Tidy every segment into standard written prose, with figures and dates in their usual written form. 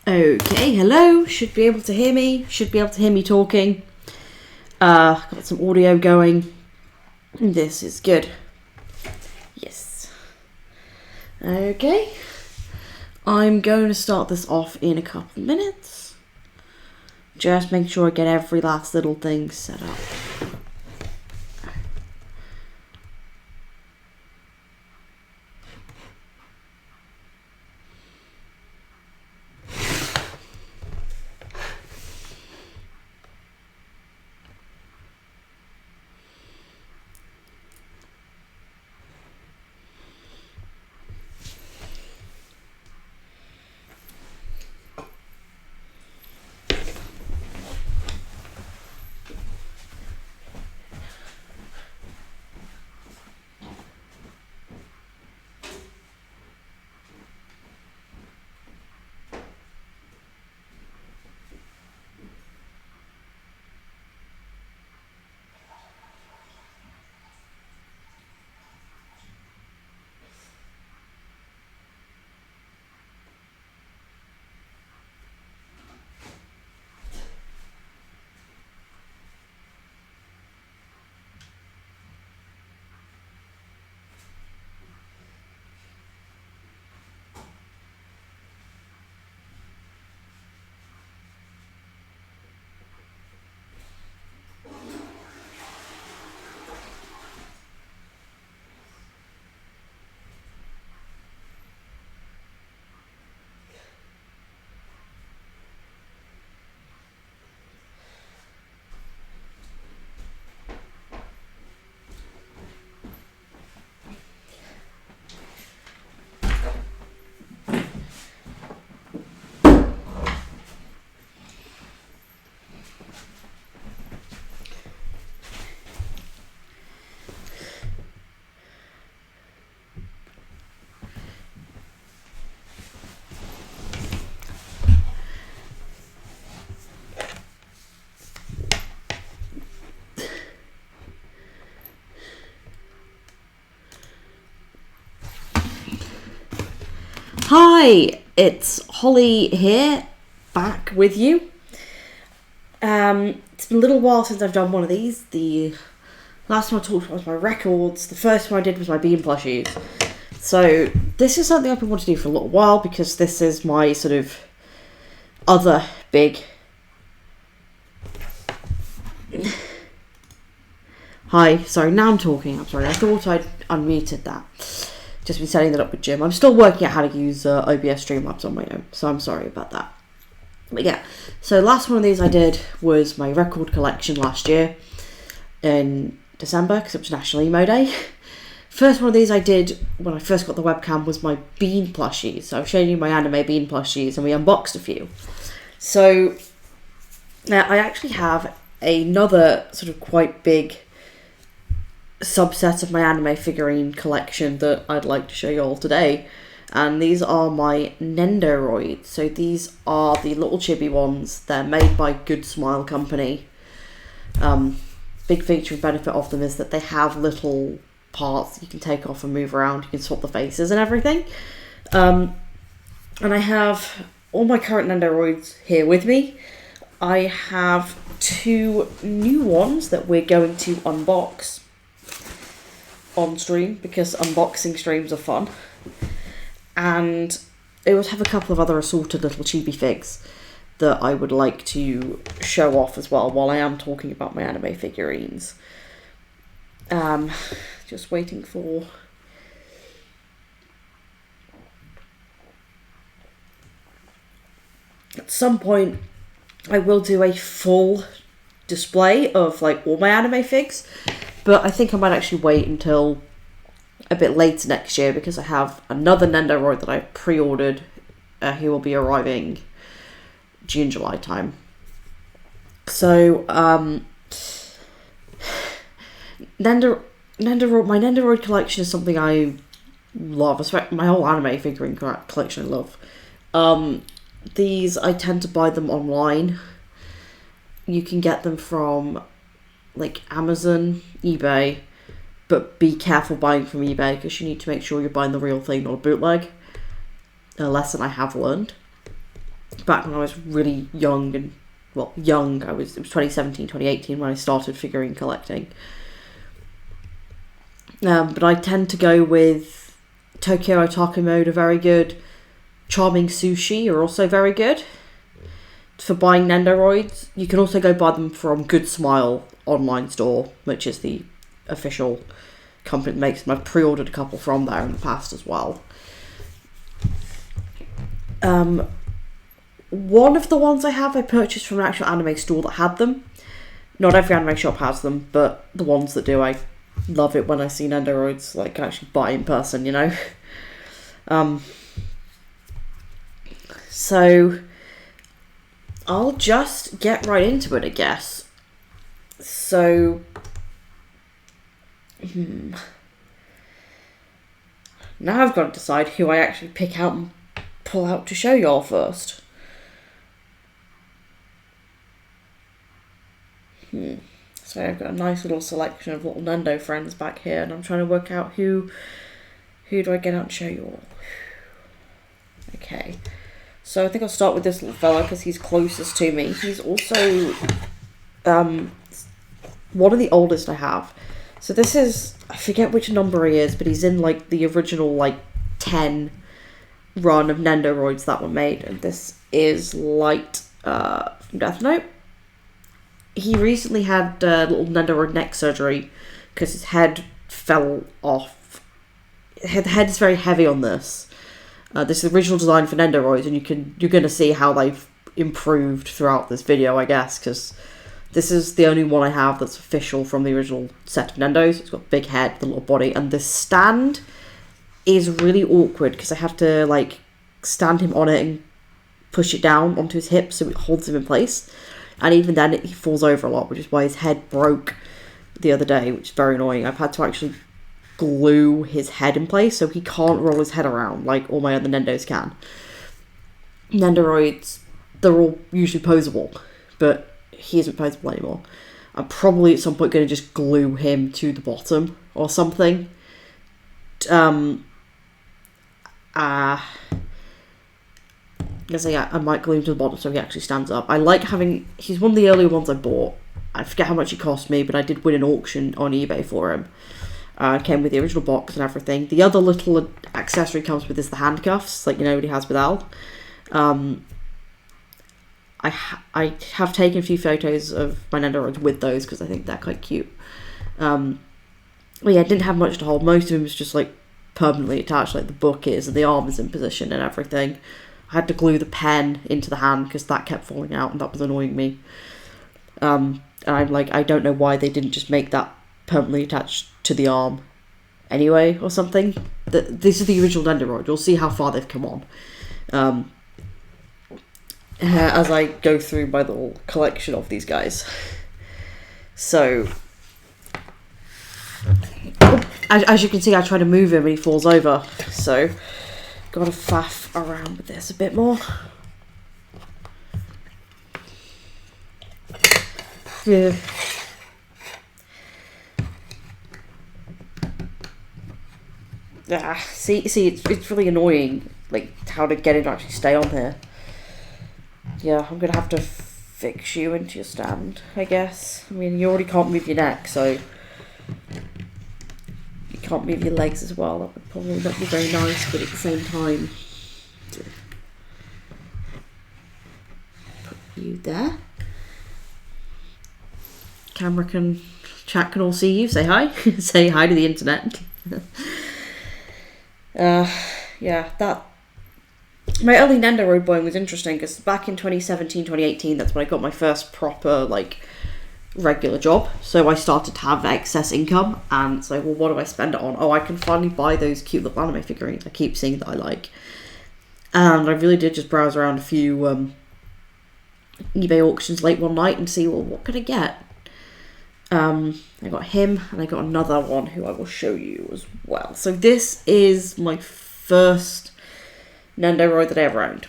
Okay, hello. Should be able to hear me. Should be able to hear me talking. Got some audio going. This is good. Yes. Okay. I'm going to start this off in a couple minutes. Just make sure I get every last little thing set up. Hi, it's Holly here, back with you. It's been a little while since I've done one of these. The last time I talked about was my records. The first one I did was my bean plushies. So this is something I've been wanting to do for a little while because this is my sort of other big... Hi, sorry, now I'm talking. I'm sorry, I thought I'd unmuted that. Just been setting that up with Jim. I'm still working out how to use OBS Streamlabs on my own, so I'm sorry about that. But yeah, so the last one of these I did was my record collection last year in December, because it was National Emo Day. First one of these I did when I first got the webcam was my bean plushies. So I've shown you my anime bean plushies and we unboxed a few. So now I actually have another sort of quite big subset of my anime figurine collection that I'd like to show you all today, and these are my Nendoroids. So these are the little chibi ones. They're made by Good Smile Company. Big feature and benefit of them is that they have little parts you can take off and move around. You can swap the faces and everything. And I have all my current Nendoroids here with me. I have two new ones that we're going to unbox on stream because unboxing streams are fun, and I would have a couple of other assorted little chibi figs that I would like to show off as well while I am talking about my anime figurines. Just waiting for at some point I will do a full display of like all my anime figs. But I think I might actually wait until a bit later next year because I have another Nendoroid that I pre-ordered. He will be arriving June, July time. So, my Nendoroid collection is something I love. My whole anime figurine collection I love. These, I tend to buy them online. You can get them from like Amazon, eBay, but be careful buying from eBay because you need to make sure you're buying the real thing, not a bootleg. A lesson I have learned. back when I was really young and, well, young, it was 2017, 2018 when I started figurine collecting. But I tend to go with Tokyo Otaku Mode are very good. Charming Sushi are also very good for buying Nendoroids. You can also go buy them from Good Smile online store, which is the official company that makes them. I've pre-ordered a couple from there in the past as well. One of the ones I have, I purchased from an actual anime store that had them. Not every anime shop has them, but the ones that do, I love it when I see Nendoroids, like, actually buy in person, you know? So, I'll just get right into it, I guess. So, now I've got to decide who I actually pick out and pull out to show y'all first. So I've got a nice little selection of little Nendo friends back here, and I'm trying to work out who do I get out and show you all. Okay, so I think I'll start with this little fella because he's closest to me. He's also one of the oldest I have. So this is, I forget which number he is, but he's in like the original like 10 run of Nendoroids that were made, and this is Light from Death Note. He recently had little Nendoroid neck surgery because his head fell off. The head is very heavy on this. This is the original design for Nendoroids, and you're going to see how they've improved throughout this video, I guess, because this is the only one I have that's official from the original set of Nendos. It's got a big head, the little body, and the stand is really awkward because I have to like stand him on it and push it down onto his hips so it holds him in place. And even then, he falls over a lot, which is why his head broke the other day, which is very annoying. I've had to actually glue his head in place so he can't roll his head around like all my other Nendos can. Nendoroids, they're all usually posable, but he isn't posable anymore. I'm probably at some point going to just glue him to the bottom or something. I might glue him to the bottom so he actually stands up. I like having... He's one of the earlier ones I bought. I forget how much he cost me, but I did win an auction on eBay for him. Came with the original box and everything. The other little accessory comes with is the handcuffs, like you know what he has with Al. I have taken a few photos of my Nendoroids with those because I think they're quite cute. Well, yeah, I didn't have much to hold. Most of him was just like permanently attached, like the book is, and the arm is in position and everything. I had to glue the pen into the hand because that kept falling out and that was annoying me. And I'm like, I don't know why they didn't just make that permanently attached to the arm anyway or something. This is the original Nendoroid. You'll see how far they've come on as I go through my little collection of these guys. So, as you can see, I try to move him and he falls over. So, gotta faff around with this a bit more. Yeah. See, it's really annoying, like, how to get it to actually stay on here. Yeah, I'm gonna have to fix you into your stand, I guess. I mean, you already can't move your neck, so you can't move your legs as well. That would probably not be very nice, but at the same time, put you there. Chat can all see you. Say hi. Say hi to the internet. Yeah, that... My early Nendoroid buying was interesting because back in 2017, 2018, that's when I got my first proper, like, regular job. So I started to have excess income, and so, well, what do I spend it on? Oh, I can finally buy those cute little anime figurines I keep seeing that I like. And I really did just browse around a few eBay auctions late one night and see, well, what could I get? I got him, and I got another one who I will show you as well. So this is my first Nendoroid that I ever owned.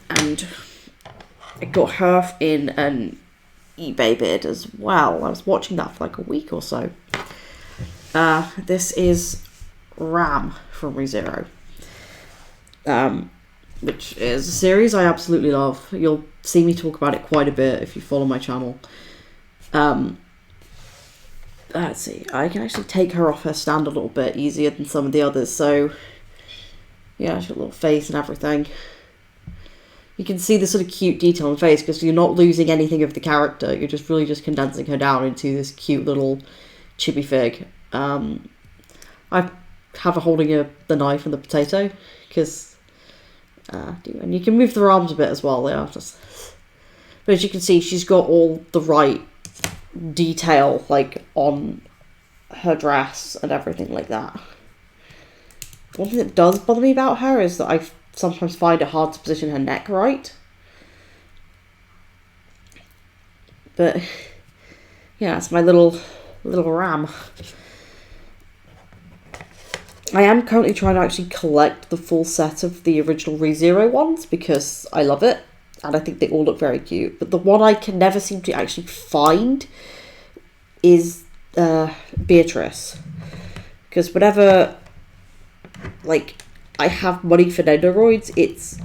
And I got her in an eBay bid as well. I was watching that for like a week or so. This is Ram from ReZero. which is a series I absolutely love. You'll see me talk about it quite a bit if you follow my channel. Let's see, I can actually take her off her stand a little bit easier than some of the others, so yeah, she's got a little face and everything. You can see the sort of cute detail on the face because you're not losing anything of the character, you're just really just condensing her down into this cute little chibi fig. I have her holding the knife and the potato because and you can move their arms a bit as well. Yeah, but as you can see, she's got all the right detail like on her dress and everything like that. One thing that does bother me about her is that I sometimes find it hard to position her neck right. But yeah, it's my little ram. I am currently trying to actually collect the full set of the original ReZero ones because I love it and I think they all look very cute. But the one I can never seem to actually find is Beatrice. Because whenever like I have money for Nendoroids, it's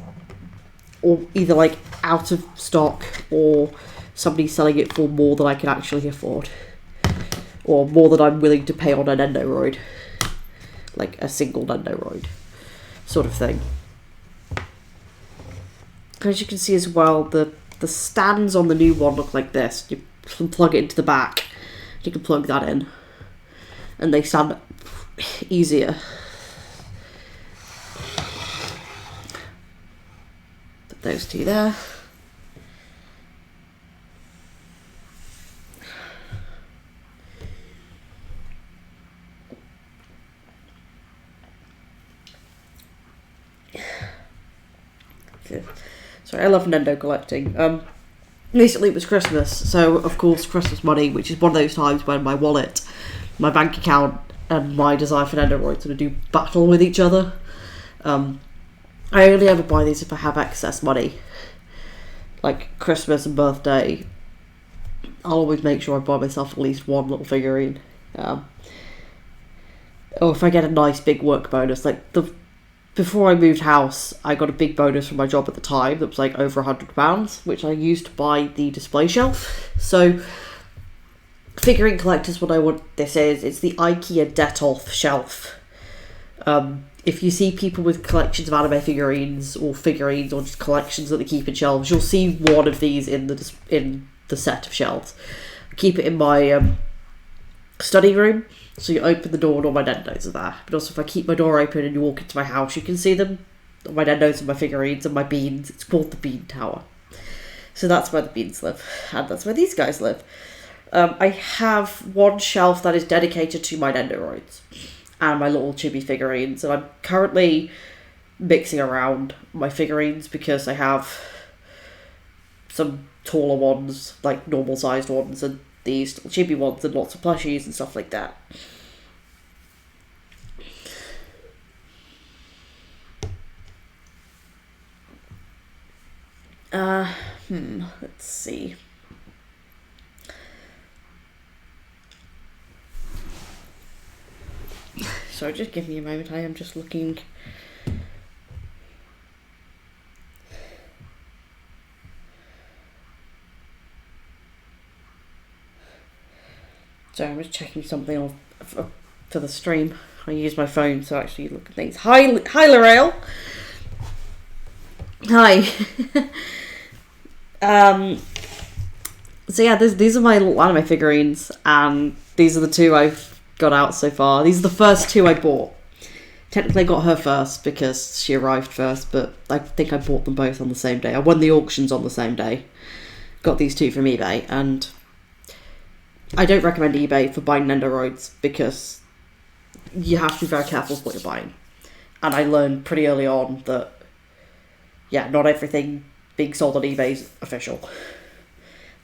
either like out of stock or somebody's selling it for more than I can actually afford. Or more than I'm willing to pay on a Nendoroid. Like a single Nendoroid sort of thing. As you can see as well, the stands on the new one look like this. You can plug it into the back. You can plug that in. And they stand up easier. Put those two there. Sorry, I love Nendo collecting. Recently it was Christmas, so of course Christmas money, which is one of those times when my wallet, my bank account, and my desire for Nendoroid sort of do battle with each other. I only ever buy these if I have excess money. Like Christmas and birthday, I'll always make sure I buy myself at least one little figurine. Or if I get a nice big work bonus, like before I moved house, I got a big bonus from my job at the time that was like over £100, which I used to buy the display shelf. So, figurine collectors will know what this is. It's the IKEA Detolf shelf. If you see people with collections of anime figurines or just collections that they keep in shelves, you'll see one of these in the set of shelves. I keep it in my study room. So you open the door and all my Nendos are there. But also if I keep my door open and you walk into my house, you can see them. My Nendos and my figurines and my beans. It's called the Bean Tower. So that's where the beans live. And that's where these guys live. I have one shelf that is dedicated to my Nendoroids. And my little chibi figurines. And I'm currently mixing around my figurines because I have some taller ones, like normal sized ones, and these chibi ones and lots of plushies and stuff like that. Let's see. So just give me a moment, I am just looking. So I'm just checking something off for the stream. I use my phone to actually look at things. Hi Lorraine. Hi. So yeah, these are my little anime figurines, and these are the two I've got out so far. These are the first two I bought. Technically I got her first because she arrived first, but I think I bought them both on the same day. I won the auctions on the same day. Got these two from eBay, and I don't recommend eBay for buying Nendoroids because you have to be very careful with what you're buying. And I learned pretty early on that, yeah, not everything being sold on eBay is official.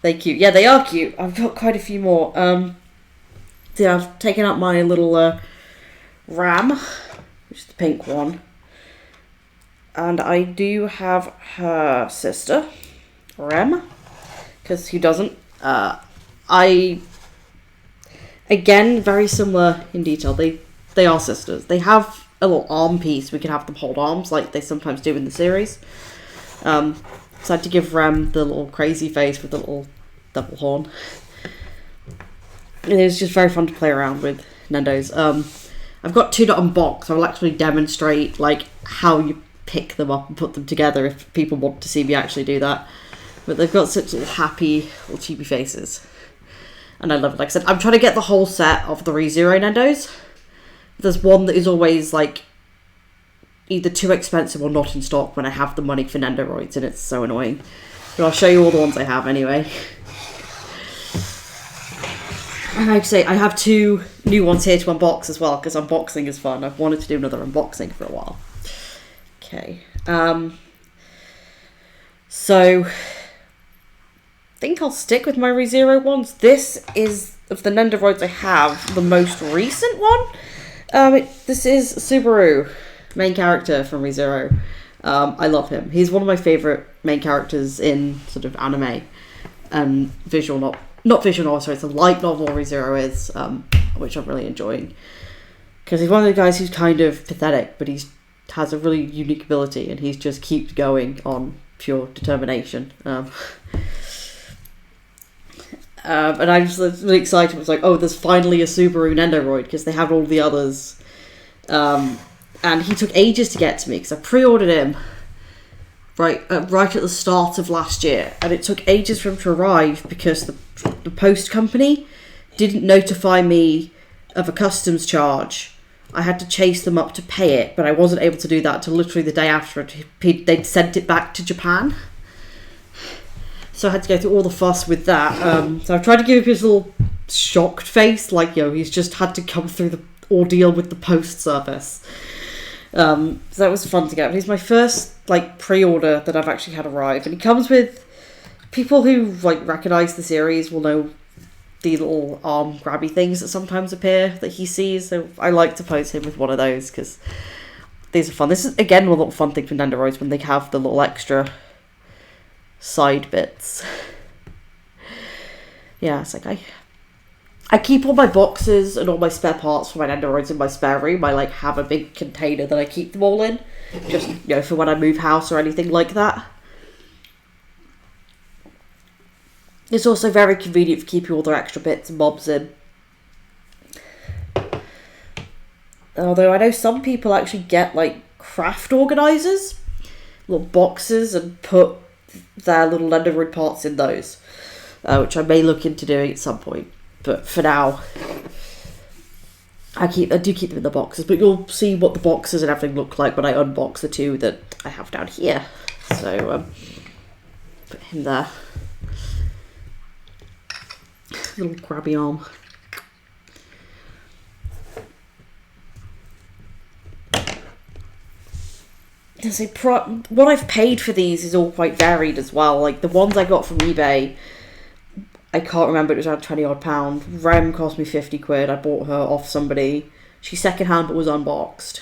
They're cute. Yeah, they are cute. I've got quite a few more. Yeah, I've taken out my little ram, which is the pink one. And I do have her sister, Rem, because who doesn't? Again, very similar in detail. They are sisters. They have a little arm piece, we can have them hold arms like they sometimes do in the series. So I had to give Rem the little crazy face with the little double horn. And it was just very fun to play around with Nendos. I've got 2 to unbox, so I'll actually demonstrate like how you pick them up and put them together if people want to see me actually do that. But they've got such little happy, little cheapy faces. And I love it. Like I said, I'm trying to get the whole set of the ReZero Nendos. There's one that is always like either too expensive or not in stock when I have the money for Nendoroids, and it's so annoying. But I'll show you all the ones I have anyway. And like I say, I have 2 new ones here to unbox as well, because unboxing is fun. I've wanted to do another unboxing for a while. Okay. So I think I'll stick with my ReZero ones. This is, of the Nendoroids I have, the most recent one. This is Subaru, main character from ReZero. I love him. He's one of my favourite main characters in sort of anime and visual, not visual novel, sorry, it's a light novel ReZero is, which I'm really enjoying. Because he's one of the guys who's kind of pathetic, but he has a really unique ability, and he just keeps going on pure determination. And I was really excited. It was like, oh, there's finally a Subaru Nendoroid, because they have all the others. And he took ages to get to me, because I pre-ordered him right at the start of last year, and it took ages for him to arrive because the post company didn't notify me of a customs charge. I had to chase them up to pay it, but I wasn't able to do that till literally the day after they'd sent it back to Japan. So I had to go through all the fuss with that. So I tried to give him his little shocked face, like, he's just had to come through the ordeal with the post service. So that was fun to get. He's my first pre-order that I've actually had arrive, and he comes with people who recognise the series will know the little arm grabby things that sometimes appear that he sees. So I like to pose him with one of those because these are fun. This is again a little fun thing for Nendoroids when they have the little extra side bits. Yeah, it's like I keep all my boxes and all my spare parts for my Nendoroids in my spare room. I have a big container that I keep them all in, just for when I move house or anything like that. It's also very convenient for keeping all their extra bits and bobs in. Although I know some people actually get craft organisers, little boxes, and put their little Nendoroid parts in those, which I may look into doing at some point. But for now, I do keep them in the boxes. But you'll see what the boxes and everything look like when I unbox the 2 that I have down here. So put him there. Little grabby arm. What I've paid for these is all quite varied as well. The ones I got from eBay, I can't remember, it was around £20 odd. Rem cost me 50 quid. I bought her off somebody. She's second hand but was unboxed.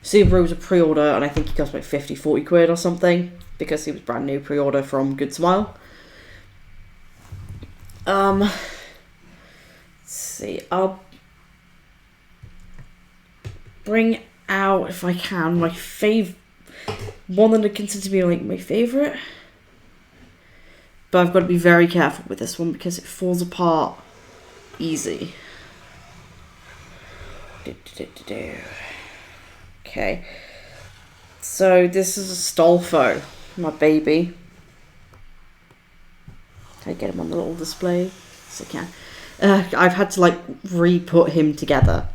Subaru was a pre-order, and I think he cost 40 quid or something because he was brand new pre-order from Good Smile. Let's see. I'll bring out, if I can, my one that I consider to be my favourite. But I've got to be very careful with this one because it falls apart easy. Okay. So this is a Stolfo, my baby. Can I get him on the little display? Yes, I can. I've had to re-put him together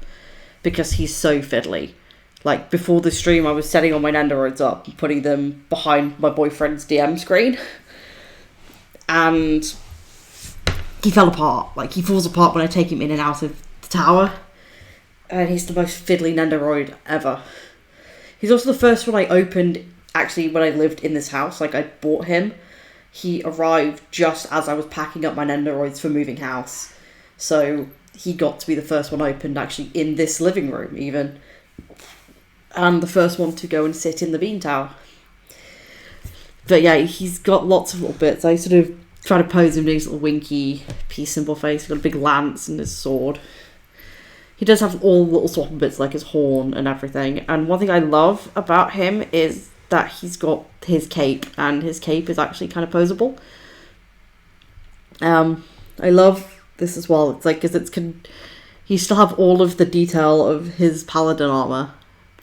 because he's so fiddly. Before the stream, I was setting all my Nendoroids up and putting them behind my boyfriend's DM screen. And he fell apart. He falls apart when I take him in and out of the tower. And he's the most fiddly Nendoroid ever. He's also the first one I opened, actually, when I lived in this house. I bought him. He arrived just as I was packing up my Nendoroids for moving house. So he got to be the first one opened, actually, in this living room, even. And the first one to go and sit in the bean tower. But yeah, he's got lots of little bits. I sort of try to pose him doing his little winky peace symbol face. He's got a big lance and his sword. he does have all the little swapping bits like his horn and everything. And one thing I love about him is that he's got his cape, and his cape is actually kind of posable. I love this as well. It's like, because he still have all of the detail of his paladin armor,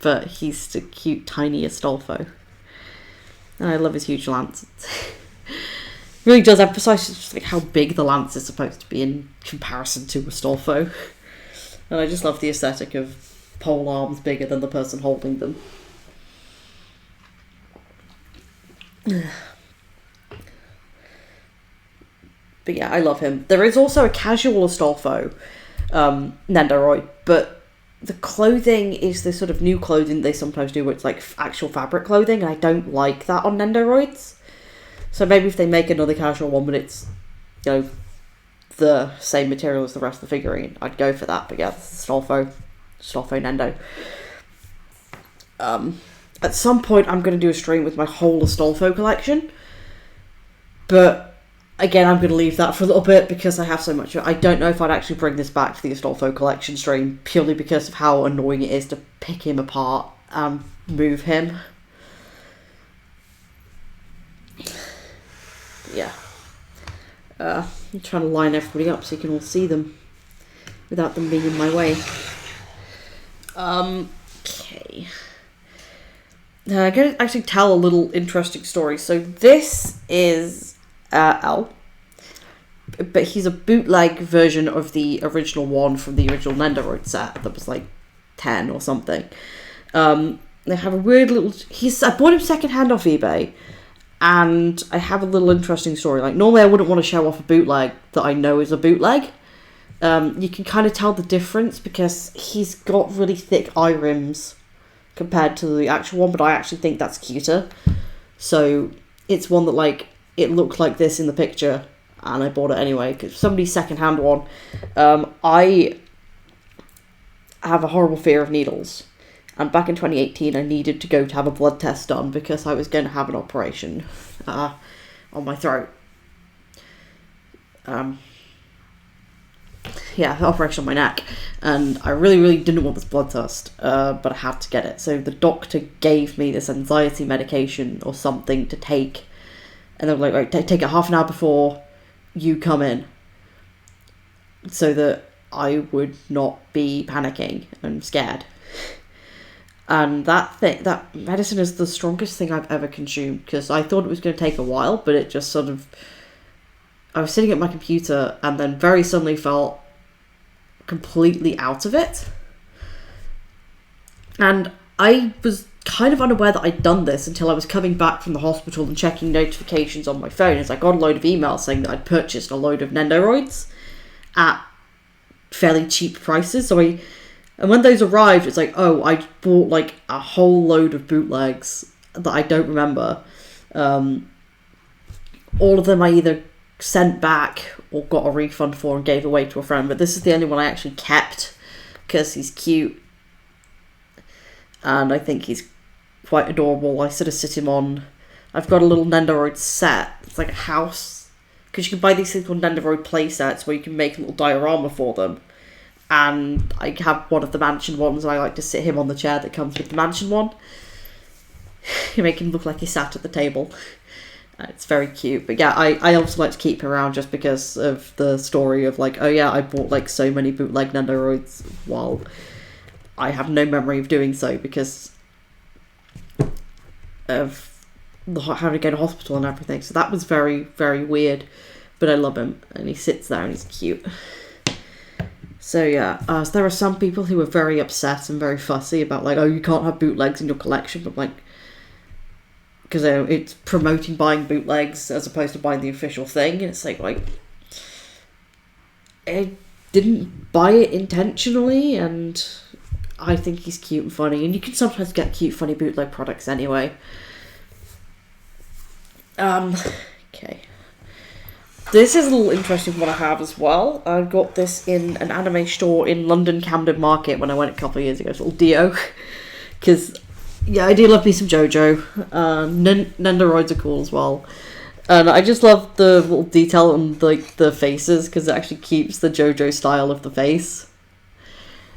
but he's the cute, tiny Stolfo. And I love his huge lance. It really does emphasize just like how big the lance is supposed to be in comparison to Stolfo. And I just love the aesthetic of pole arms bigger than the person holding them. But yeah, I love him. There is also a casual Stolfo Nendoroid, but the clothing is the sort of new clothing they sometimes do, where it's like actual fabric clothing, and I don't like that on Nendoroids. So maybe if they make another casual one, but it's, you know, the same material as the rest of the figurine, I'd go for that. But yeah, Stolfo Nendo. At some point, I'm going to do a stream with my whole Stolfo collection, but again, I'm going to leave that for a little bit because I have so much. I don't know if I'd actually bring this back to the Stolfo collection stream, purely because of how annoying it is to pick him apart and move him. Yeah. I'm trying to line everybody up so you can all see them without them being in my way. Okay. I'm going to actually tell a little interesting story. So this is L, but he's a bootleg version of the original one from the original Nendoroid set that was like 10 or something. They have a weird little... I bought him secondhand off eBay, and I have a little interesting story. Like, normally I wouldn't want to show off a bootleg that I know is a bootleg. You can kind of tell the difference because he's got really thick eye rims compared to the actual one, but I actually think that's cuter. So it's one that, like, it looked like this in the picture, and I bought it anyway because somebody's secondhand one. I have a horrible fear of needles, and back in 2018 I needed to go to have a blood test done because I was going to have an operation on my throat. Yeah, operation on my neck, and I really didn't want this blood test, but I had to get it. So the doctor gave me this anxiety medication or something to take, and they were like, right, take it half an hour before you come in, so that I would not be panicking and scared. And that medicine is the strongest thing I've ever consumed, because I thought it was going to take a while, but it just sort of... I was sitting at my computer and then very suddenly felt completely out of it. And I was kind of unaware that I'd done this until I was coming back from the hospital and checking notifications on my phone, as I got a load of emails saying that I'd purchased a load of Nendoroids at fairly cheap prices. And when those arrived, it's like, oh, I bought like a whole load of bootlegs that I don't remember. All of them I either sent back or got a refund for and gave away to a friend, but this is the only one I actually kept because he's cute and I think he's quite adorable. I sort of sit him on... I've got a little Nendoroid set. It's like a house, because you can buy these things called Nendoroid Playsets where you can make a little diorama for them, and I have one of the mansion ones, and I like to sit him on the chair that comes with the mansion one. You make him look like he sat at the table. It's very cute. But yeah, I also like to keep him around just because of the story of like, oh yeah, I bought like so many bootleg Nendoroids while I have no memory of doing so because of having to go to hospital and everything. So that was very, very weird. But I love him, and he sits there and he's cute. So yeah, so there are some people who are very upset and very fussy about like, oh, you can't have bootlegs in your collection, but like, because it's promoting buying bootlegs as opposed to buying the official thing, and it's like, I didn't buy it intentionally, and I think he's cute and funny, and you can sometimes get cute, funny bootleg products anyway. Okay. This is a little interesting one I have as well. I got this in an anime store in London Camden Market when I went a couple of years ago. It's a little Dio. Because, yeah, I do love me some JoJo. Nendoroids are cool as well. And I just love the little detail on like the faces, because it actually keeps the JoJo style of the face.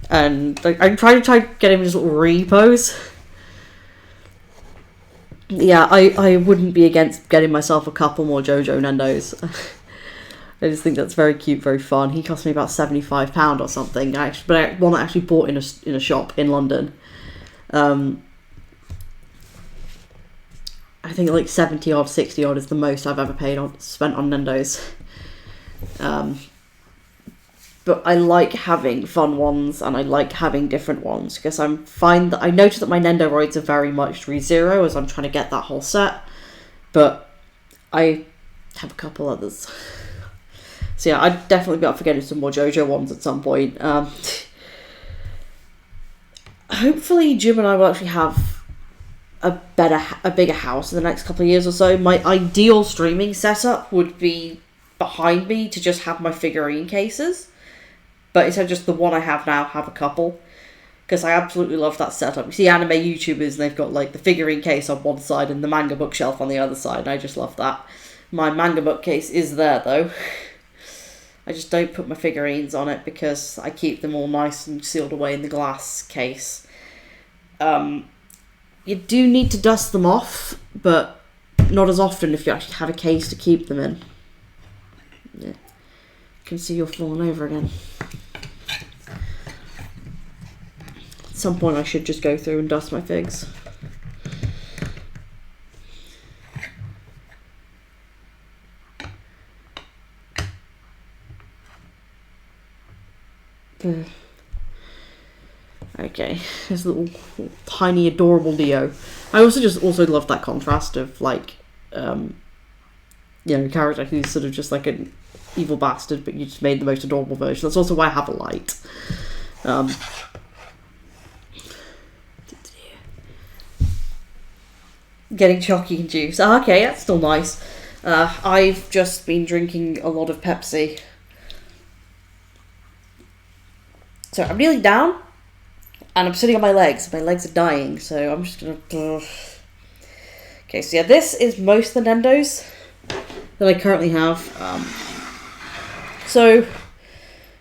And I'm trying to get him his little repos. Yeah, I wouldn't be against getting myself a couple more JoJo Nendos. I just think that's very cute, very fun. He cost me about £75 or something. But one I actually bought in a shop in London. I think like 70 odd, 60 odd is the most I've ever spent on Nendos. But I like having fun ones, and I like having different ones, because I noticed that my Nendoroids are very much ReZero as I'm trying to get that whole set, but I have a couple others. So yeah, I'd definitely be up for getting some more JoJo ones at some point. Hopefully Jim and I will actually have a bigger house in the next couple of years or so. My ideal streaming setup would be behind me to just have my figurine cases. But instead of just the one I have now, have a couple. Because I absolutely love that setup. You see anime YouTubers and they've got like the figurine case on one side and the manga bookshelf on the other side. And I just love that. My manga bookcase is there though. I just don't put my figurines on it because I keep them all nice and sealed away in the glass case. You do need to dust them off, but not as often if you actually have a case to keep them in. Yeah. You can see you're falling over again. At some point I should just go through and dust my figs. Okay, there's a little tiny adorable Leo. I also love that contrast of like, character who's sort of just like an evil bastard, but you just made the most adorable version. That's also why I have a light. Getting chalky and juice. Okay, that's still nice. I've just been drinking a lot of Pepsi. So I'm kneeling down, and I'm sitting on my legs. My legs are dying, so I'm just gonna... Okay, so yeah, this is most of the Nendos that I currently have. So,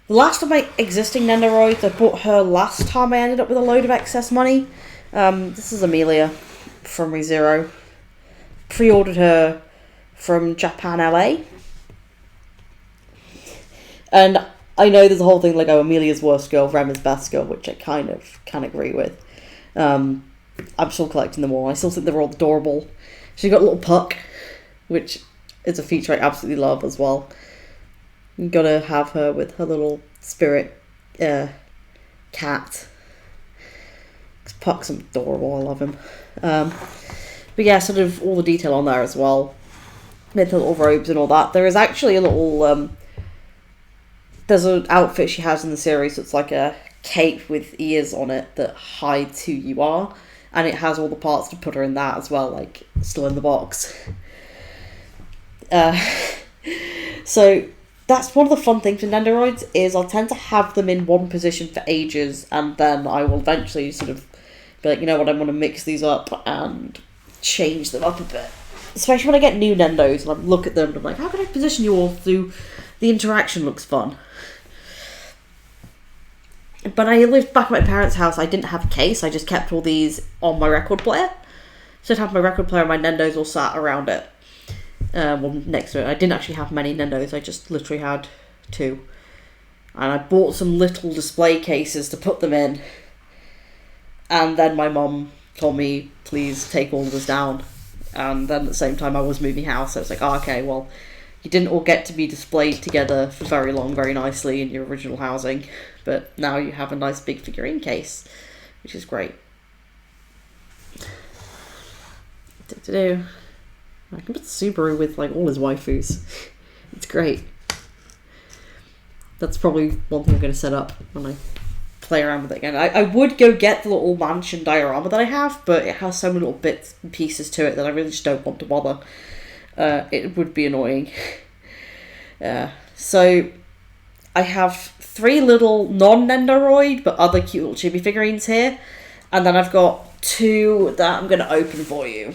the last of my existing Nendoroids, I bought her last time I ended up with a load of excess money. This is Amelia from ReZero. Pre-ordered her from Japan, LA. And I know there's a whole thing like, oh, Amelia's worst girl, Rema's best girl, which I kind of can agree with. I'm still collecting them all. I still think they're all adorable. She's got a little puck, which is a feature I absolutely love as well. You gotta have her with her little spirit cat. Puck's adorable, I love him. But yeah, sort of all the detail on there as well. With the little robes and all that. There is actually a little... there's an outfit she has in the series that's like a cape with ears on it that hides who you are. And it has all the parts to put her in that as well, like, still in the box. So, that's one of the fun things with Nendoroids, is I'll tend to have them in one position for ages, and then I will eventually sort of be like, you know what, I want to mix these up and change them up a bit. Especially when I get new Nendos, and I look at them and I'm like, how can I position you all so the interaction looks fun? But I lived back at my parents' house, I didn't have a case, I just kept all these on my record player. So I'd have my record player and my Nendos all sat around it. Next to it. I didn't actually have many Nendos, I just literally had 2. And I bought some little display cases to put them in. And then my mum told me, please take all of this down. And then at the same time I was moving house, so it's like, oh, okay, well, you didn't all get to be displayed together for very long, very nicely in your original housing. But now you have a nice big figurine case, which is great. I can put Subaru with like all his waifus. It's great. That's probably one thing I'm going to set up when I play around with it again. I would go get the little mansion diorama that I have, but it has so many little bits and pieces to it that I really just don't want to bother. It would be annoying. So I have 3 little non-Nendoroid but other cute little chibi figurines here, and then I've got 2 that I'm going to open for you.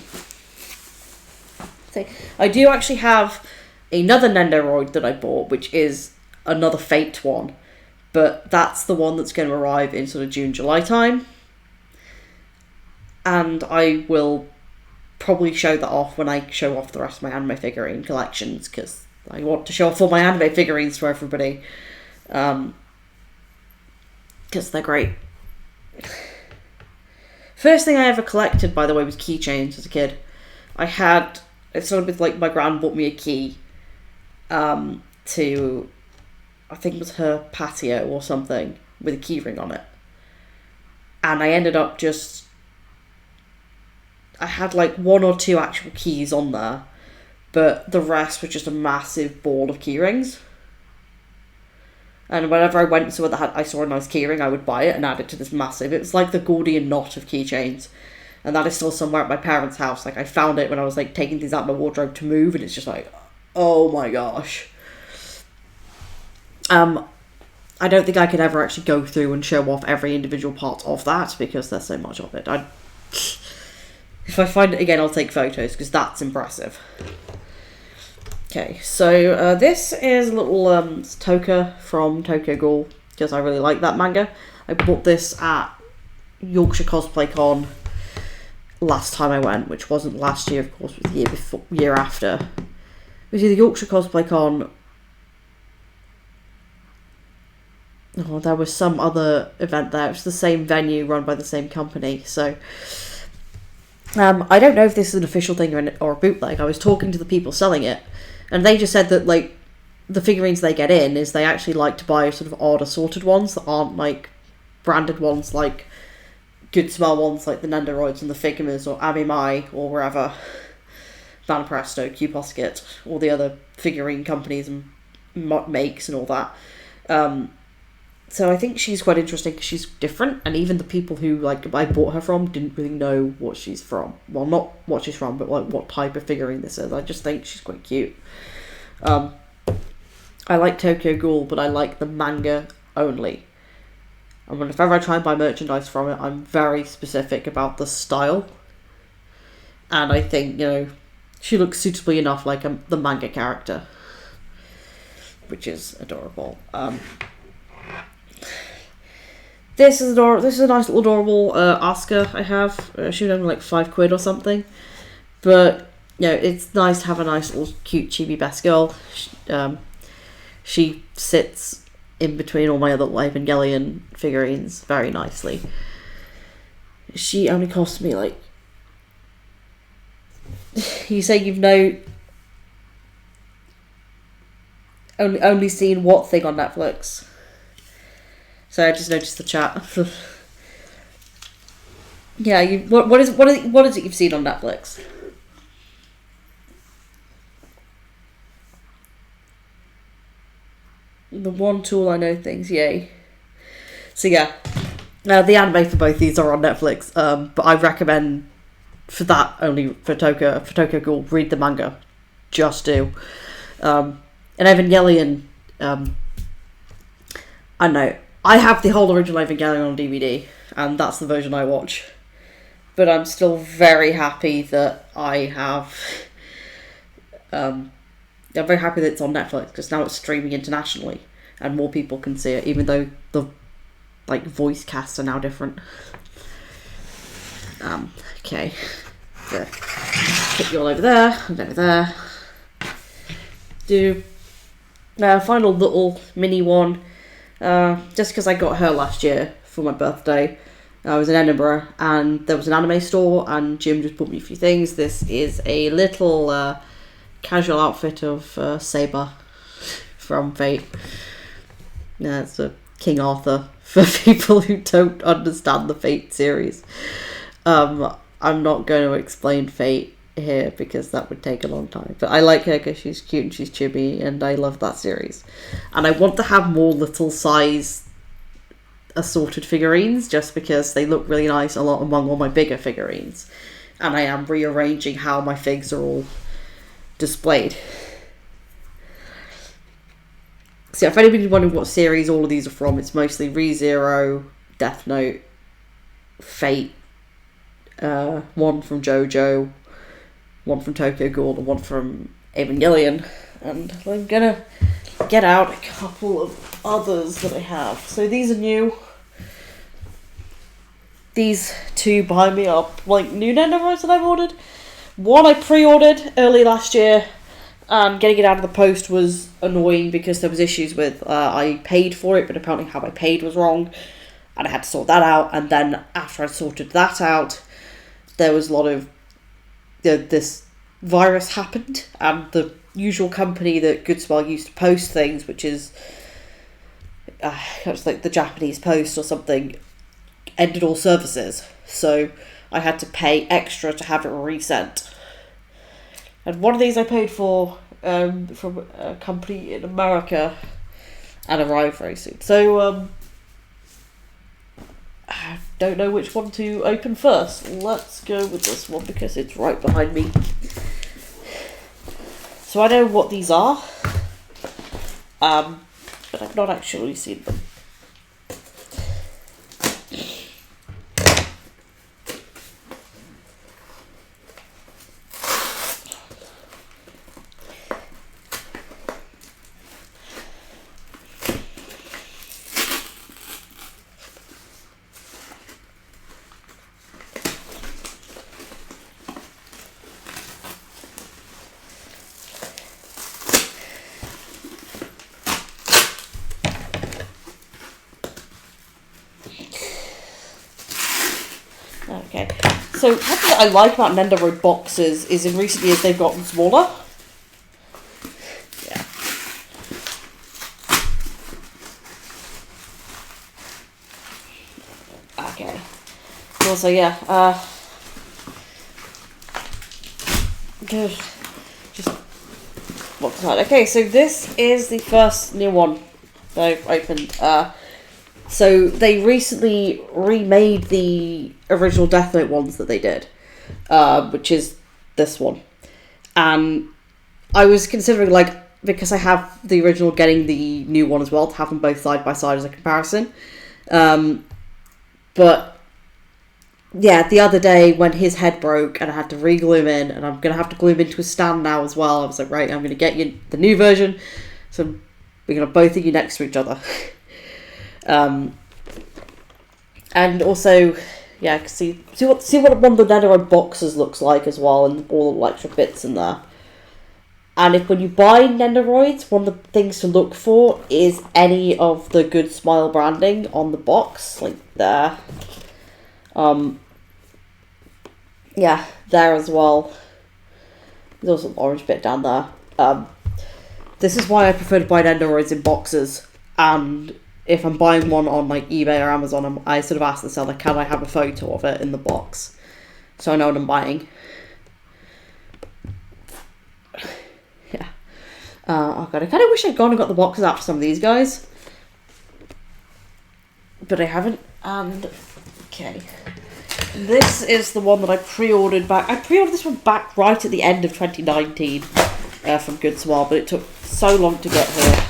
So I do actually have another Nendoroid that I bought, which is another Fate one, But that's the one that's going to arrive in sort of June, July time. And I will probably show that off when I show off the rest of my anime figurine collections, because I want to show off all my anime figurines to everybody. Because they're great. First thing I ever collected, by the way, was keychains as a kid. It's sort of like my gran bought me a key to, I think it was her patio or something, with a key ring on it. And I ended up I had like 1 or 2 actual keys on there, but the rest was just a massive ball of key rings. And whenever I went somewhere that I saw a nice keyring, I would buy it and add it to this massive. It was like the Gordian knot of keychains. And that is still somewhere at my parents' house. Like, I found it when I was like taking things out of my wardrobe to move, and it's just like, oh my gosh. I don't think I could ever actually go through and show off every individual part of that, because there's so much of it. If I find it again, I'll take photos, because that's impressive. Okay, so this is a little Toka from Tokyo Ghoul, because I really like that manga. I bought this at Yorkshire Cosplay Con last time I went, which wasn't last year, of course, it was the year before, year after. It was either Yorkshire Cosplay Con. Oh, there was some other event there. It was the same venue run by the same company, so I don't know if this is an official thing or a bootleg. I was talking to the people selling it, and they just said that like the figurines they get in is they actually like to buy sort of odd assorted ones that aren't like branded ones, like good smell ones like the Nendoroids and the Figmas or Amimai or wherever, Banpresto, Q-Posket, all the other figurine companies and makes and all that. So I think she's quite interesting because she's different, and even the people who like I bought her from didn't really know what she's from. Well, not what she's from, but like what type of figurine this is. I just think she's quite cute. I like Tokyo Ghoul, but I like the manga only. And if ever I try and buy merchandise from it, I'm very specific about the style. And I think, you know, she looks suitably enough like the manga character, which is adorable. This is adorable. This is a nice little adorable Asuka I have. She was only like £5 or something, but you know, it's nice to have a nice little cute chibi best girl. She sits in between all my other Evangelion figurines very nicely. She only cost me like. You say you've only seen what thing on Netflix? So I just noticed the chat. Yeah, what is it you've seen on Netflix? The one tool I know things, yay. So yeah, the anime for both these are on Netflix. But I recommend for that only for Tokyo Ghoul, read the manga. Just do. And Evangelion, I don't know. I have the whole original Evangelion on DVD, and that's the version I watch. But I'm still very happy that I have. I'm very happy that it's on Netflix, because now it's streaming internationally, and more people can see it, even though the voice casts are now different. Okay, put you all over there and over there. Do final little mini one. Just because I got her last year for my birthday. I was in Edinburgh and there was an anime store, and Jim just bought me a few things. This is a little casual outfit of Saber from Fate. Yeah, it's a King Arthur for people who don't understand the Fate series. I'm not going to explain Fate here because that would take a long time, but I like her because she's cute and she's chibi, and I love that series. And I want to have more little size assorted figurines just because they look really nice among all my bigger figurines, and I am rearranging how my figs are all displayed. So if anybody's wondering what series all of these are from, it's mostly ReZero, Death Note, Fate, one from JoJo, one from Tokyo Ghoul, and one from Evangelion. And I'm gonna get out a couple of others that I have. So these are new. These two behind me are like new Nendoroids that I've ordered. One I pre-ordered early last year, and getting it out of the post was annoying because there was issues with I paid for it, but apparently how I paid was wrong, and I had to sort that out. And then after I sorted that out, there was a lot of this virus happened, and the usual company that Goodsmile used to post things, which is it's like the Japanese Post or something, ended all services. So I had to pay extra to have it resent. And one of these I paid for from a company in America and arrived very soon. So I don't know which one to open first. Let's go with this one because it's right behind me. So I know what these are, but I've not actually seen them. Okay, so one thing that I like about Nendoroid boxes is in recent years they've gotten smaller. Yeah. Okay. Also, yeah, just box aside. Okay, so this is the first new one that I've opened. So they recently remade the original Death Note ones that they did, which is this one. And I was considering, like, because I have the original, getting the new one as well, to have them both side by side as a comparison. But yeah, the other day when his head broke and I had to re-glue him in, and I'm going to have to glue him into a stand now as well, I was like, right, I'm going to get you the new version, so we're going to both of you next to each other. And also, yeah, see what one of the Nendoroid boxes looks like as well, and all the extra bits in there. And if when you buy Nendoroids, one of the things to look for is any of the Good Smile branding on the box, like there. Yeah, there as well. There's also an orange bit down there. This is why I prefer to buy Nendoroids in boxes, and if I'm buying one on like eBay or Amazon, I sort of ask the seller, can I have a photo of it in the box, so I know what I'm buying. Yeah. Oh god, I kind of wish I'd gone and got the boxes out for some of these guys, but I haven't. And okay, this is the one that I pre-ordered back. I pre-ordered this one back right at the end of 2019 from Good Smile, but it took so long to get here.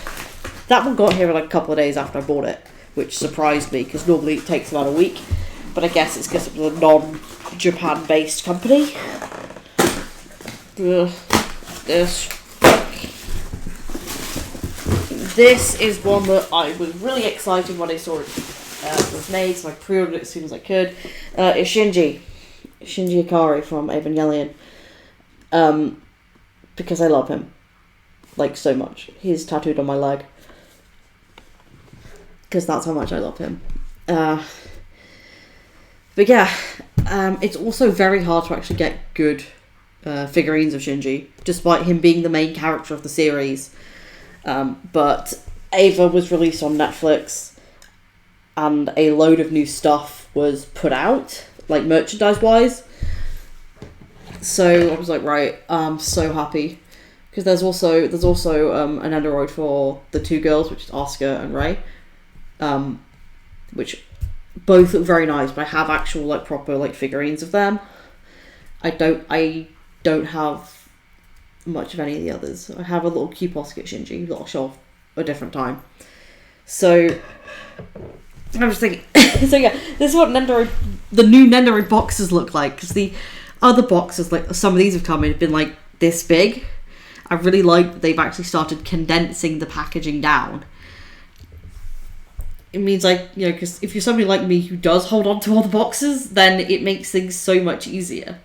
That one got here like a couple of days after I bought it, which surprised me because normally it takes about a week. But I guess it's because it was a non-Japan based company. This is one that I was really excited when I saw it was made, so I pre-ordered it as soon as I could. It's Shinji Ikari from Evangelion. Because I love him, like, so much. He's tattooed on my leg, because that's how much I love him. But yeah, it's also very hard to actually get good figurines of Shinji, despite him being the main character of the series. But Ava was released on Netflix, and a load of new stuff was put out, like merchandise-wise. So I was like, right, I'm so happy. Because there's also an Nendoroid for the two girls, which is Oscar and Ray. Which both look very nice, but I have actual like proper like figurines of them. I don't have much of any of the others. I have a little cute Oscar Shinji that I'll show off a different time. So I'm just thinking. So yeah, this is what the new Nendoroid boxes look like, because the other boxes, like some of these have come in, have been like this big, I really like that they've actually started condensing the packaging down. It means, like, you know, because if you're somebody like me who does hold on to all the boxes, then it makes things so much easier.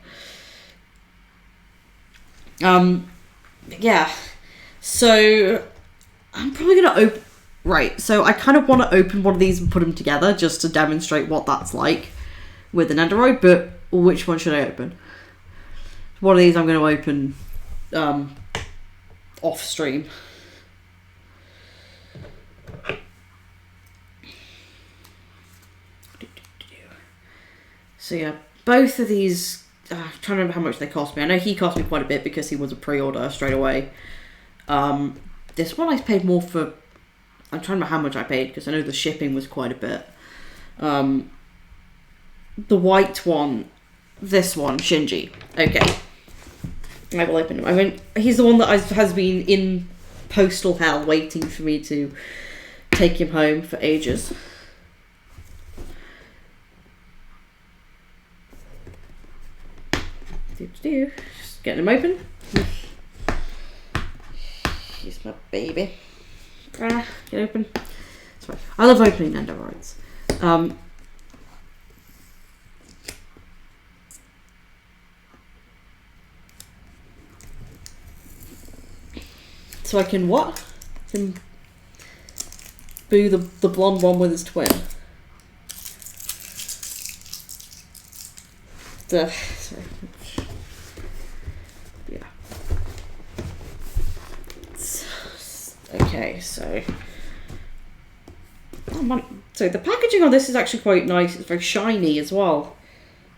Yeah. So, I'm probably going to open... Right, so I kind of want to open one of these and put them together just to demonstrate what that's like with the Nendoroid, but which one should I open? One of these I'm going to open off stream. So yeah, both of these, I'm trying to remember how much they cost me. I know he cost me quite a bit because he was a pre-order straight away. This one I paid more for, I'm trying to remember how much I paid because I know the shipping was quite a bit. The white one, this one, Shinji. Okay. I will open him. I mean, he's the one that has been in postal hell waiting for me to take him home for ages. Just getting him open. He's my baby. Get open. Sorry. I love opening Nendoroids. So I can what? Can boo the blonde one with his twin. Sorry. Yeah. Okay, so... Oh man. So the packaging on this is actually quite nice. It's very shiny as well.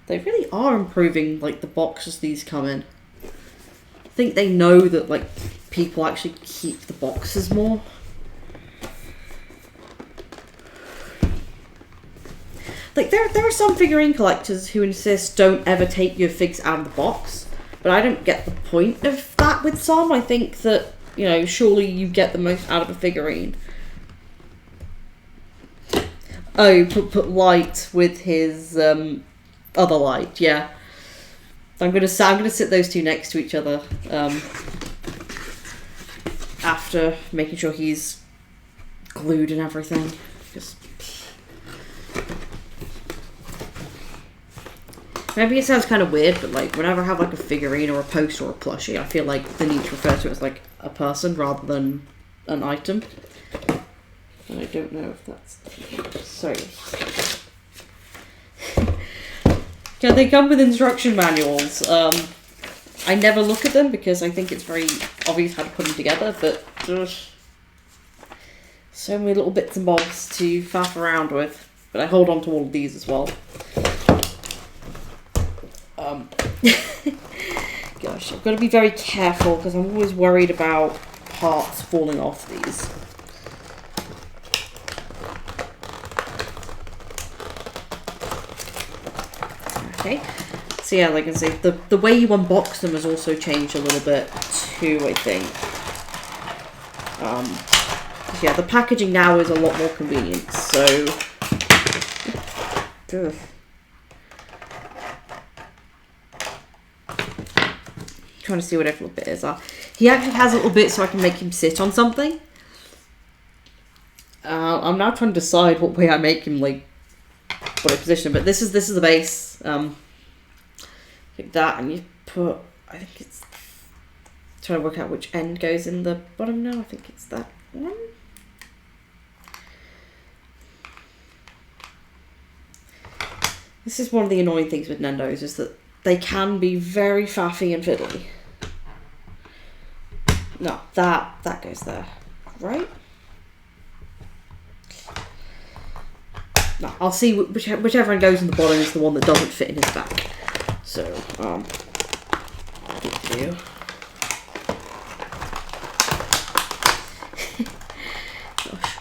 They really are improving, like, the boxes these come in. I think they know that, like, people actually keep the boxes more. Like, there are some figurine collectors who insist don't ever take your figs out of the box, but I don't get the point of that with some. I think that, you know, surely you get the most out of a figurine. Oh, put light with his other light, yeah. I'm gonna sit those two next to each other after making sure he's glued and everything. Just maybe it sounds kind of weird, but like whenever I have like a figurine or a poster or a plushie, I feel like the need to refer to it as like a person rather than an item. And I don't know if that's so. Yeah, they come with instruction manuals. I never look at them because I think it's very obvious how to put them together, but so many little bits and bobs to faff around with. But I hold on to all of these as well. Gosh, I've got to be very careful because I'm always worried about parts falling off these. Okay, so yeah, like I say, the way you unbox them has also changed a little bit too, I think. Yeah, the packaging now is a lot more convenient, so... Ugh. Trying to see what every little bit is. He actually has a little bit so I can make him sit on something. I'm now trying to decide what way I make him, like, what I position him, but this is the base. Like that, and you put, I think it's, trying to work out which end goes in the bottom now. I think it's that one. This is one of the annoying things with Nendos, is that they can be very faffy and fiddly. No, that goes there, right? No, I'll see whichever one goes in the bottom is the one that doesn't fit in his back. So, do. Gosh.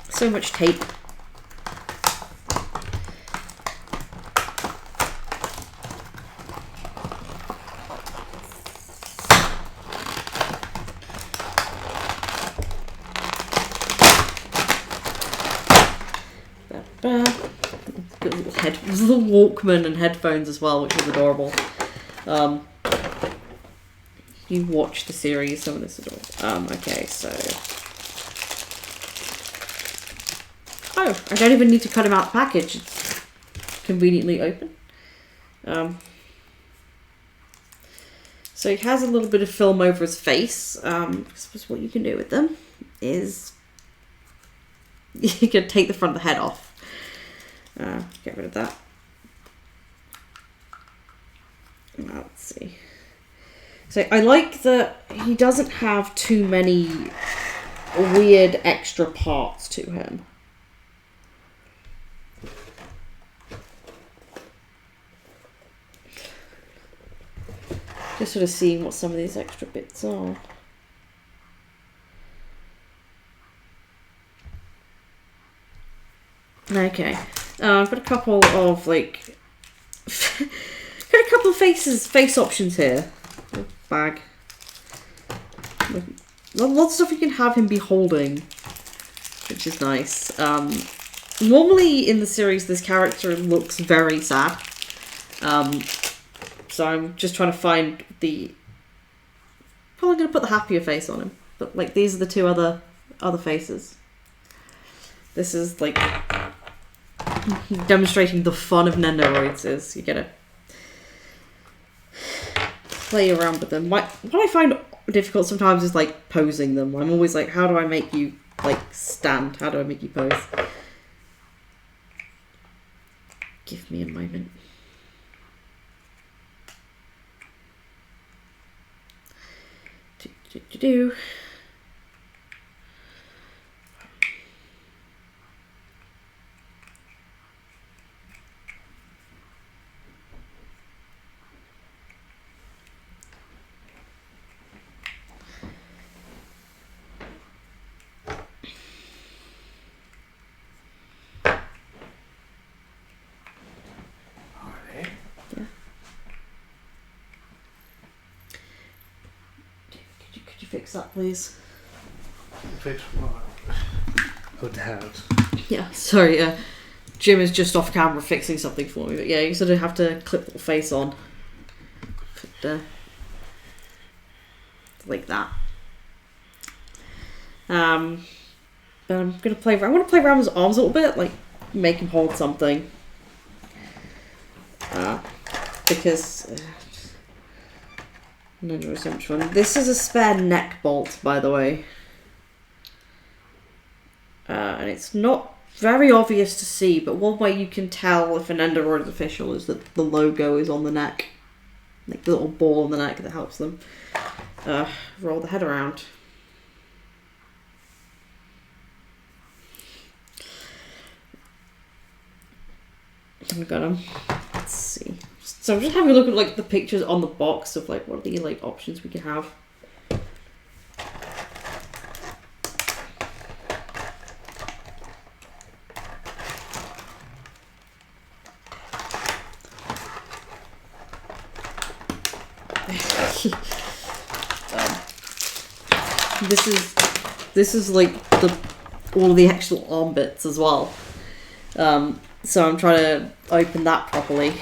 So much tape. got a little Walkman and headphones as well, which is adorable. You watch the series, some of this is adorable. Okay, so... Oh, I don't even need to cut him out the package. It's conveniently open. So he has a little bit of film over his face. I suppose what you can do with them is you can take the front of the head off. Get rid of that. Let's see. So I like that he doesn't have too many weird extra parts to him. Just sort of seeing what some of these extra bits are. Okay, I've got a couple of like, got a couple of face options here. Bag. Lots of stuff you can have him be holding, which is nice. Normally in the series, this character looks very sad. So I'm just trying to find the... Probably going to put the happier face on him. But like these are the two other faces. This is like demonstrating the fun of Nendoroids is you get to play around with them. What I find difficult sometimes is like posing them. I'm always like, how do I make you like stand? How do I make you pose? Give me a moment. Do. Fix that, please. Fix what? Oh, Dad. Yeah, sorry. Jim is just off camera fixing something for me, but yeah, you sort of have to clip the face on, like that. But I'm gonna play. I want to play around with his arms a little bit, like make him hold something, because. No so much fun. This is a spare neck bolt, by the way. And it's not very obvious to see, but one way you can tell if an Nendoroid is official is that the logo is on the neck. Like the little ball on the neck that helps them roll the head around. I've got them. Let's see. So I'm just having a look at like the pictures on the box of like what are the like options we can have. This is like all of the actual arm bits as well. So I'm trying to open that properly.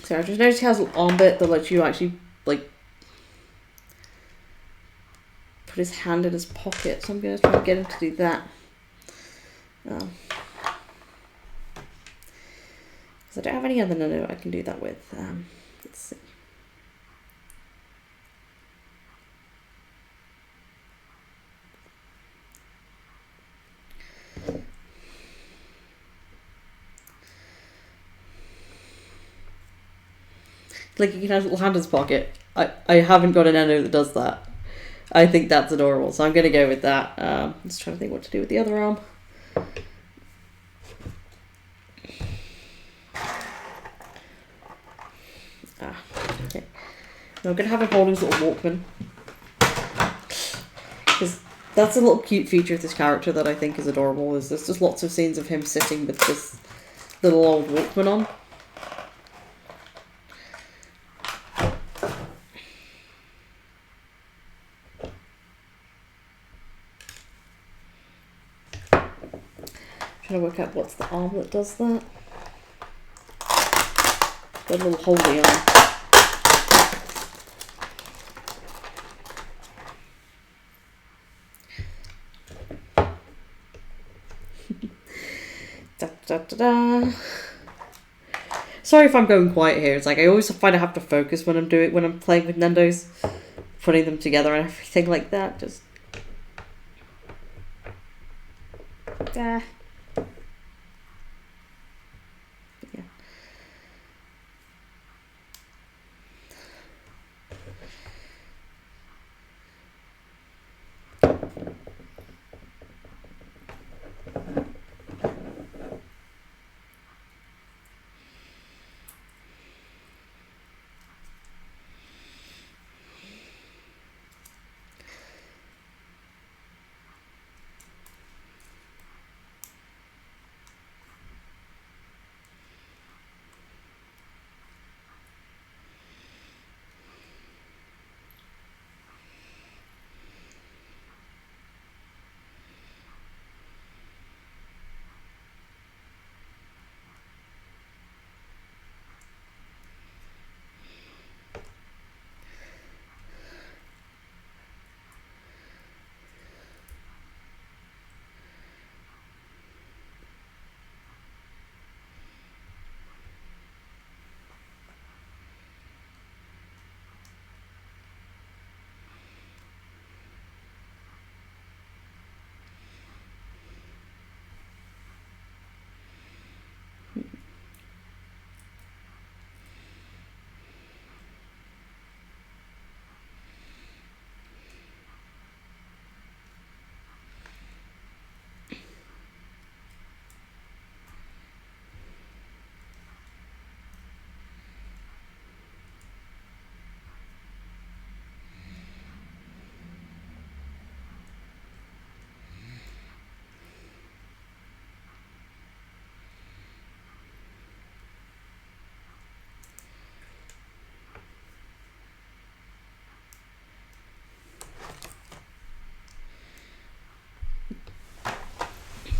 So I just noticed he has an arm bit that lets you actually like put his hand in his pocket. So I'm gonna try and get him to do that. Because I don't have any other Nendo I can do that with. Let's see. Like you can have a little hand in his pocket. I haven't got an Nendo that does that. I think that's adorable, so I'm going to go with that. Just trying to think what to do with the other arm. Okay. I'm going to have him holding his little Walkman. Because that's a little cute feature of this character that I think is adorable. Is there's just lots of scenes of him sitting with this little old Walkman on. Trying to work out what's the arm that does that. Got a little holdy arm. Da, da, da, da. Sorry if I'm going quiet here. It's like I always find I have to focus when I'm playing with Nendos, putting them together and everything like that. Just yeah.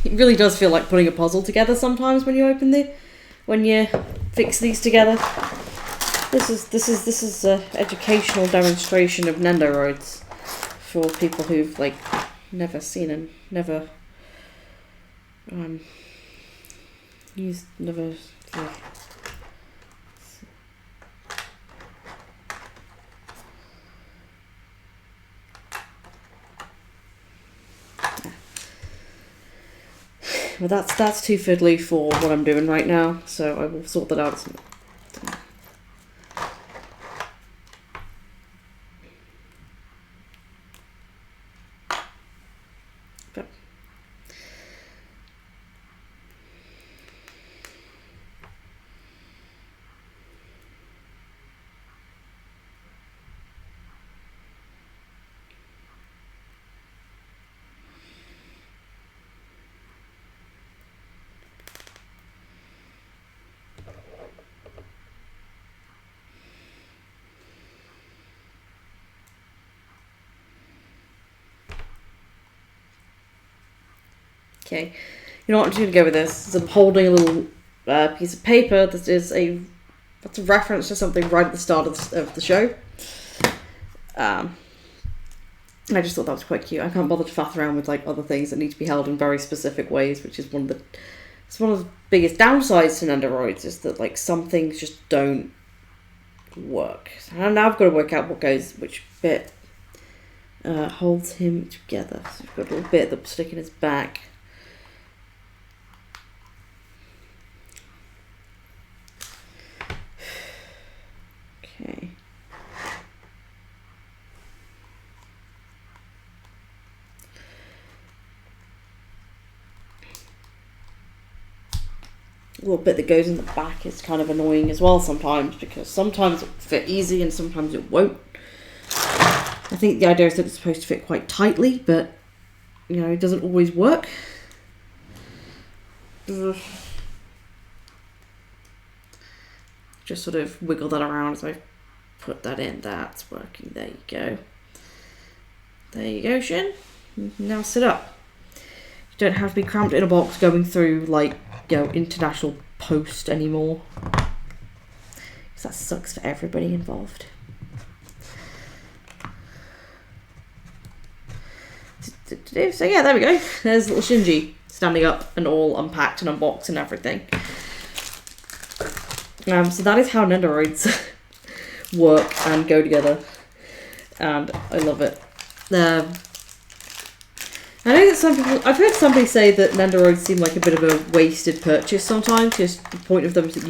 It really does feel like putting a puzzle together sometimes when you fix these together. This is a educational demonstration of Nendoroids for people who've like never seen and never used never. Yeah. But that's too fiddly for what I'm doing right now, so I will sort that out. Okay, you know what, I'm just going to go with this. So I'm holding a little piece of paper that is that's a reference to something right at the start of the show. I just thought that was quite cute. I can't bother to faff around with like other things that need to be held in very specific ways, which is one of the biggest downsides to Nendoroids, is that like some things just don't work. So now I've got to work out which bit holds him together. So we've got a little bit that's sticking his back. Okay. little bit that goes in the back is kind of annoying as well sometimes, because sometimes it will fit easy and sometimes it won't. I think the idea is that it's supposed to fit quite tightly, but you know, it doesn't always work. Just sort of wiggle that around as I put that in. That's working. There you go. There you go, Shin. Now sit up. You don't have to be cramped in a box going through, like, you know, international post anymore. Because that sucks for everybody involved. So yeah, there we go. There's little Shinji standing up and all unpacked and unboxed and everything. So that is how Nendoroids work and go together, and I love it. I know that I've heard somebody say that Nendoroids seem like a bit of a wasted purchase sometimes, because the point of them is that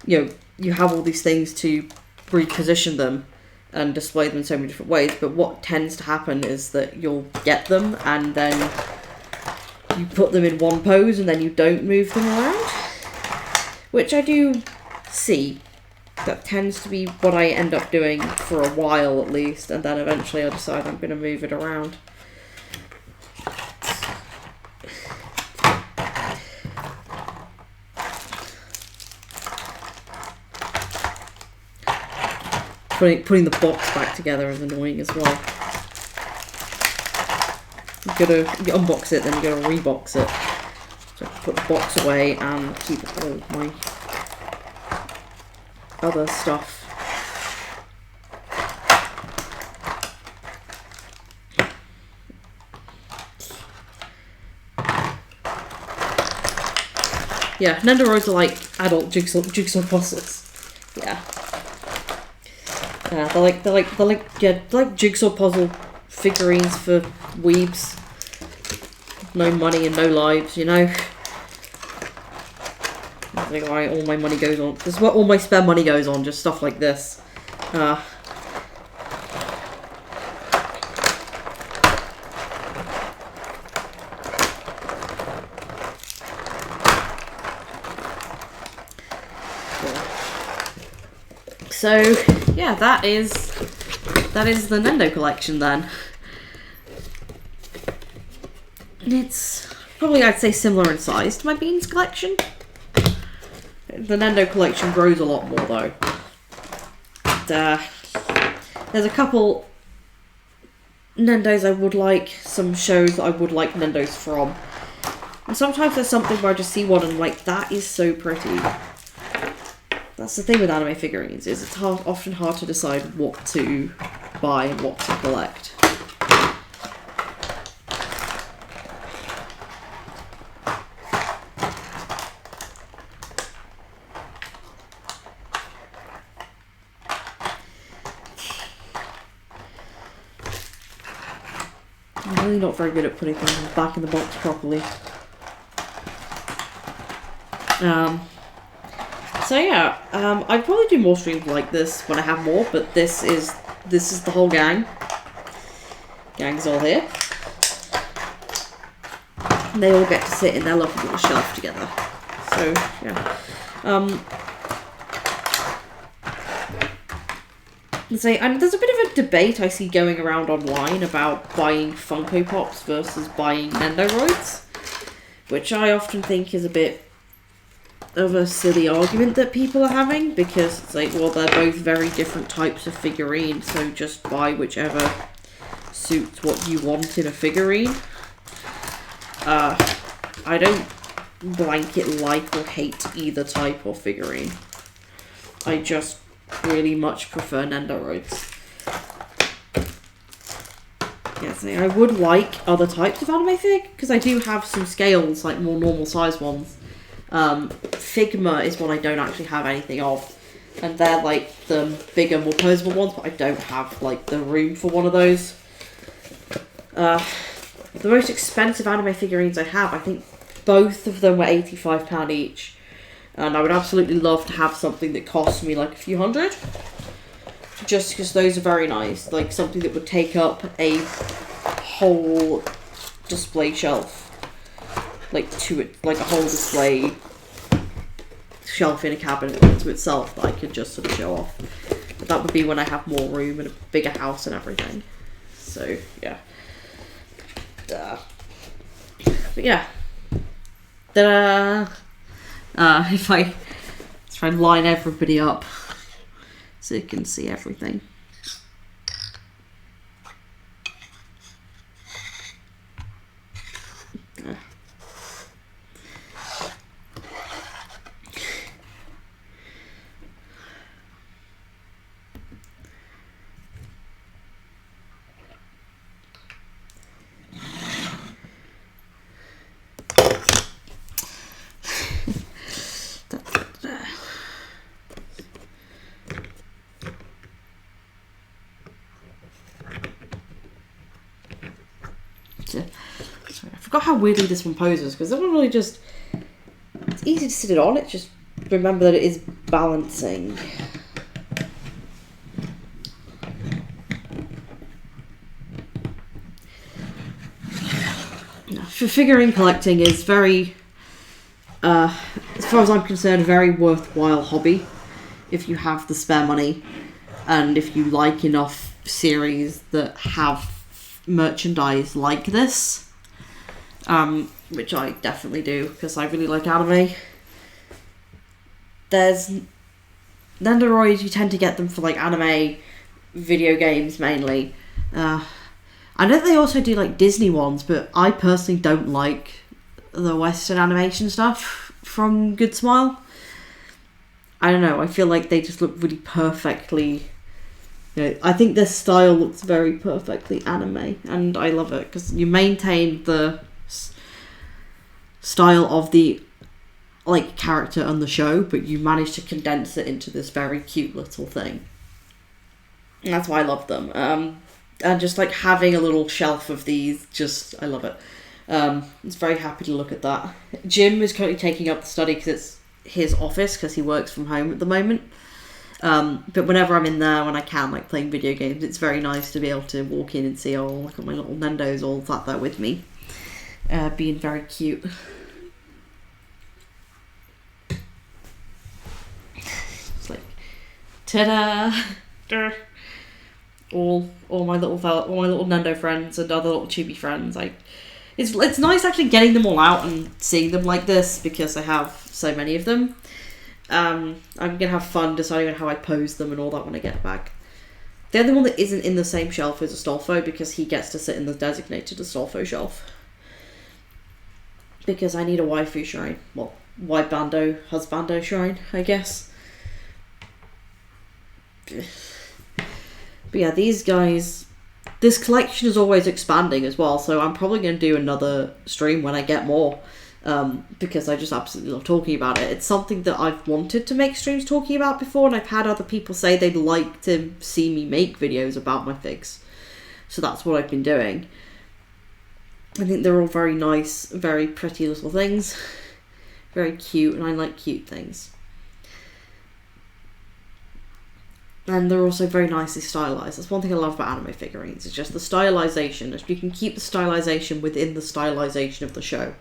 you have all these things to reposition them and display them in so many different ways, but what tends to happen is that you'll get them and then you put them in one pose and then you don't move them around, which I do see. That tends to be what I end up doing for a while at least, and then eventually I decide I'm going to move it around. Putting the box back together is annoying as well. You unbox it, then you gotta rebox it. So I put the box away and keep all my other stuff. Yeah, Nendoroids are like adult jigsaw puzzles. Yeah. Yeah, they're like jigsaw puzzle figurines for weebs. No money and no lives, you know. That's like why all my money goes on. This is what all my spare money goes on, just stuff like this. So yeah, that is the Nendo collection then. It's probably, I'd say, similar in size to my Beans collection. The Nendo collection grows a lot more though. There's a couple Nendos I would like, some shows that I would like Nendos from. And sometimes there's something where I just see one and I'm like, that is so pretty. That's the thing with anime figurines, is it's often hard to decide what to buy and what to collect. I'm really not very good at putting things back in the box properly. So yeah, I'd probably do more streams like this when I have more, but this is the whole gang. Gang's all here. And they all get to sit in their lovely little shelf together. So yeah. And there's a bit of a debate I see going around online about buying Funko Pops versus buying Nendoroids, which I often think is a bit of a silly argument that people are having, because it's like, well, they're both very different types of figurine, so just buy whichever suits what you want in a figurine. I don't blanket like or hate either type of figurine. I just really much prefer Nendoroids. Yeah, so I would like other types of anime fig, because I do have some scales, like more normal size ones. Figma is one I don't actually have anything of, and they're like the bigger, more posable ones, but I don't have like the room for one of those. The most expensive anime figurines I have, I think both of them were £85 each, and I would absolutely love to have something that costs me like a few hundred, just because those are very nice, like something that would take up a whole display shelf. Like a whole display shelf in a cabinet unto itself that I could just sort of show off. But that would be when I have more room and a bigger house and everything. So yeah. But yeah. If I try and line everybody up so you can see everything. Sorry, I forgot how weirdly this one poses, because this one really just, it's easy to sit it on, it's just remember that it is balancing. For figurine collecting is very, as far as I'm concerned, a very worthwhile hobby if you have the spare money and if you like enough series that have merchandise like this, which I definitely do because I really like anime. There's Nendoroids, you tend to get them for like anime video games mainly. I know they also do like Disney ones, but I personally don't like the Western animation stuff from Good Smile. I don't know, I feel like they just look really perfectly, you know, I think their style looks very perfectly anime, and I love it because you maintain the style of the like character on the show, but you manage to condense it into this very cute little thing. And that's why I love them. And just like having a little shelf of these, just, I love it. It's very happy to look at that. Jim is currently taking up the study because it's his office, because he works from home at the moment. But whenever I'm in there, when I can, like playing video games, it's very nice to be able to walk in and see, oh, look at my little Nendos all sat there with me. Being very cute. It's like, ta-da! All my little Nendo friends and other little chibi friends. It's nice actually getting them all out and seeing them like this because I have so many of them. I'm gonna have fun deciding on how I pose them and all that when I get back. The other one that isn't in the same shelf is a Stolfo because he gets to sit in the designated Stolfo shelf. Because I need a waifu shrine. Well, husbando shrine, I guess. But yeah, these guys, this collection is always expanding as well, so I'm probably going to do another stream when I get more, because I just absolutely love talking about it. It's something that I've wanted to make streams talking about before, and I've had other people say they'd like to see me make videos about my figs. So that's what I've been doing. I think they're all very nice, very pretty little things. Very cute, and I like cute things. And they're also very nicely stylized. That's one thing I love about anime figurines. It's just the stylization. If you can keep the stylization within the stylization of the show,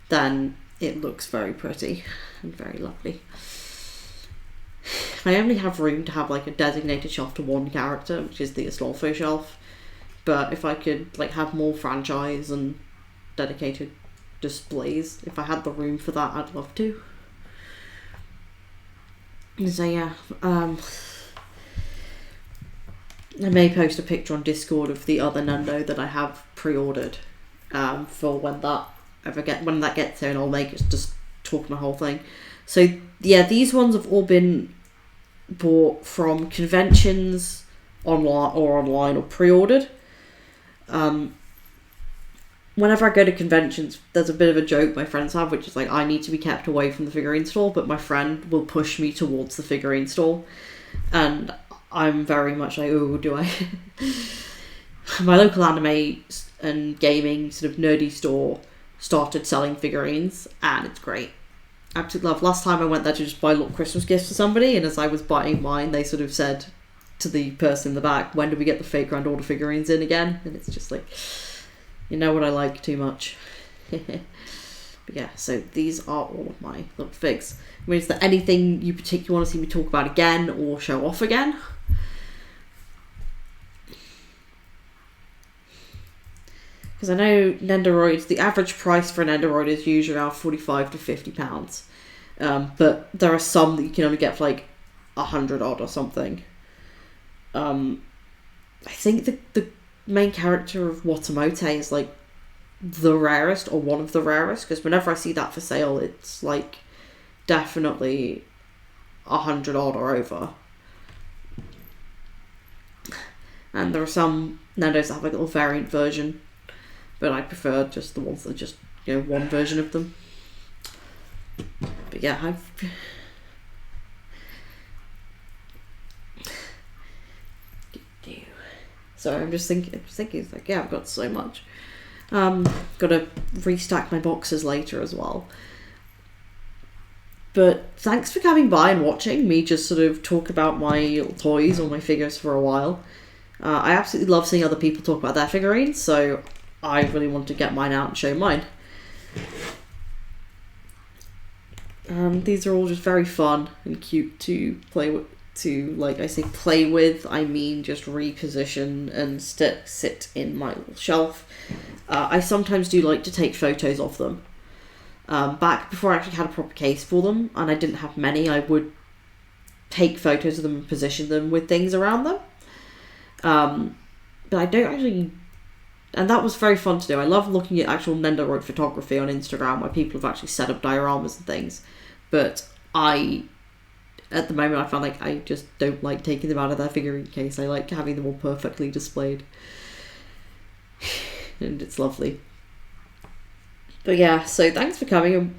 then it looks very pretty and very lovely. I only have room to have like a designated shelf to one character, which is the Stolfo shelf. But if I could like have more franchise and dedicated displays, if I had the room for that, I'd love to. So yeah, I may post a picture on Discord of the other Nendo that I have pre-ordered for when that gets here, and I'll make it just talk my whole thing. So yeah, these ones have all been bought from conventions online or pre-ordered. Whenever I go to conventions, there's a bit of a joke my friends have, which is like, I need to be kept away from the figurine stall, but my friend will push me towards the figurine stall, and I'm very much like, oh, do I? My local anime and gaming sort of nerdy store started selling figurines, and it's great. Absolutely love. Last time I went there to just buy little Christmas gifts for somebody, and as I was buying mine, they sort of said to the person in the back, when do we get the fake Grand Order figurines in again? And it's just like, you know what I like too much. But yeah, so these are all of my little figs. I mean, is there anything you particularly want to see me talk about again or show off again? Because I know Nendoroids, the average price for a Nendoroid is usually around £45 to £50. But there are some that you can only get for like 100 odd or something. I think the main character of Watamote is like the rarest or one of the rarest, because whenever I see that for sale, it's like definitely 100 odd or over. And there are some Nendos that have like a little variant version, but I prefer just the ones that are just, you know, one version of them. But yeah, sorry, I'm just thinking, it's like, yeah, I've got so much. Got to restack my boxes later as well. But thanks for coming by and watching me just sort of talk about my toys or my figures for a while. I absolutely love seeing other people talk about their figurines, so I really want to get mine out and show mine. These are all just very fun and cute to play with. Like I say play with, I mean just reposition and sit in my little shelf. I sometimes do like to take photos of them. Back before I actually had a proper case for them, and I didn't have many, I would take photos of them and position them with things around them. But I don't actually... And that was very fun to do. I love looking at actual Nendoroid photography on Instagram where people have actually set up dioramas and things. But at the moment, I found like I just don't like taking them out of their figurine case. I like having them all perfectly displayed. And it's lovely. But yeah, so thanks for coming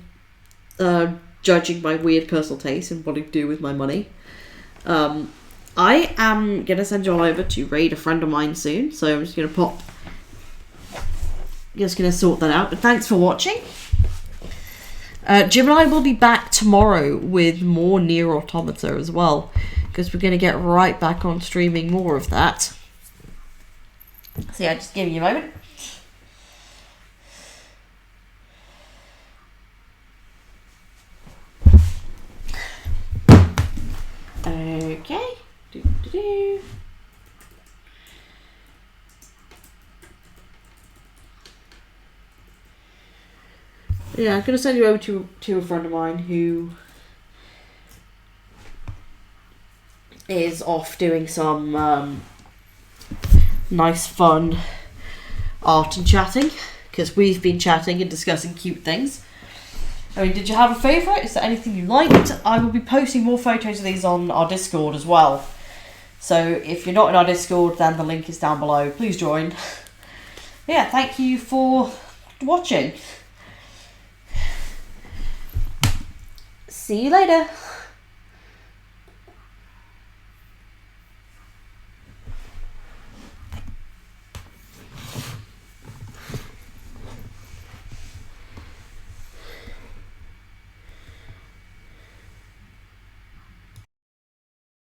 and judging my weird personal taste and what I do with my money. I am going to send you all over to raid a friend of mine soon. So I'm just going to sort that out. But thanks for watching. Jim and I will be back tomorrow with more Nier Automata as well, because we're going to get right back on streaming more of that. So yeah, just give me a moment. Okay. Yeah, I'm going to send you over to a friend of mine who is off doing some nice fun art and chatting, because we've been chatting and discussing cute things. I mean, did you have a favourite? Is there anything you liked? I will be posting more photos of these on our Discord as well. So if you're not in our Discord, then the link is down below. Please join. Yeah, thank you for watching. See you later.